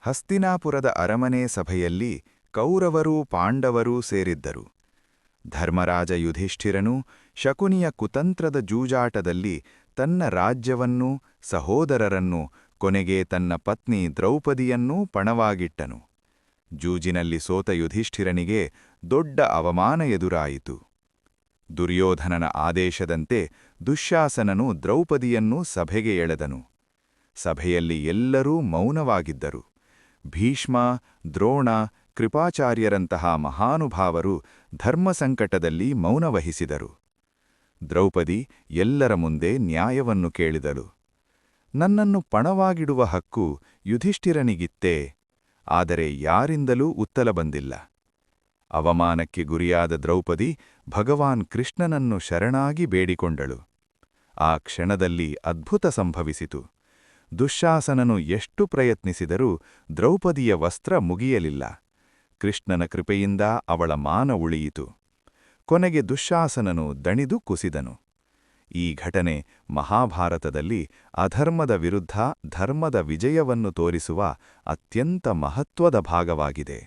ಹಸ್ತಿನಾಪುರದ ಅರಮನೆ ಸಭೆಯಲ್ಲಿ ಕೌರವರೂ ಪಾಂಡವರೂ ಸೇರಿದ್ದರು. ಧರ್ಮರಾಜ ಯುಧಿಷ್ಠಿರನು ಶಕುನಿಯ ಕುತಂತ್ರದ ಜೂಜಾಟದಲ್ಲಿ ತನ್ನ ರಾಜ್ಯವನ್ನೂ ಸಹೋದರರನ್ನೂ ಕೊನೆಗೆ ತನ್ನ ಪತ್ನಿ ದ್ರೌಪದಿಯನ್ನೂ ಪಣವಾಗಿಟ್ಟನು. ಜೂಜಿನಲ್ಲಿ ಸೋತ ಯುಧಿಷ್ಠಿರನಿಗೆ ದೊಡ್ಡ ಅವಮಾನ ಎದುರಾಯಿತು. ದುರ್ಯೋಧನನ ಆದೇಶದಂತೆ ದುಶ್ಯಾಸನನು ದ್ರೌಪದಿಯನ್ನು ಸಭೆಗೆ ಎಳೆದನು. ಸಭೆಯಲ್ಲಿ ಎಲ್ಲರೂ ಮೌನವಾಗಿದ್ದರು. ಭೀಷ್ಮ, ದ್ರೋಣ, ಕೃಪಾಚಾರ್ಯರಂತಹ ಮಹಾನುಭಾವರು ಧರ್ಮಸಂಕಟದಲ್ಲಿ ಮೌನವಹಿಸಿದರು. ದ್ರೌಪದಿ ಎಲ್ಲರ ಮುಂದೆ ನ್ಯಾಯವನ್ನು ಕೇಳಿದಳು. ನನ್ನನ್ನು ಪಣವಾಗಿಡುವ ಹಕ್ಕು ಯುಧಿಷ್ಠಿರನಿಗಿತ್ತೇ, ಆದರೆ ಯಾರಿಂದಲೂ ಉತ್ತರ ಬಂದಿಲ್ಲ. ಅವಮಾನಕ್ಕೆ ಗುರಿಯಾದ ದ್ರೌಪದಿ ಭಗವಾನ್ ಕೃಷ್ಣನನ್ನು ಶರಣಾಗಿ ಬೇಡಿಕೊಂಡಳು. ಆ ಕ್ಷಣದಲ್ಲಿ ಅದ್ಭುತ ಸಂಭವಿಸಿತು. ದುಶ್ಯಾಸನನು ಎಷ್ಟು ಪ್ರಯತ್ನಿಸಿದರೂ ದ್ರೌಪದಿಯ ವಸ್ತ್ರ ಮುಗಿಯಲಿಲ್ಲ. ಕೃಷ್ಣನ ಕೃಪೆಯಿಂದ ಅವಳ ಮಾನ ಉಳಿಯಿತು. ಕೊನೆಗೆ ದುಶ್ಯಾಸನನು ದಣಿದು ಕುಸಿದನು. ಈ ಘಟನೆ ಮಹಾಭಾರತದಲ್ಲಿ ಅಧರ್ಮದ ವಿರುದ್ಧ ಧರ್ಮದ ವಿಜಯವನ್ನು ತೋರಿಸುವ ಅತ್ಯಂತ ಮಹತ್ವದ ಭಾಗವಾಗಿದೆ.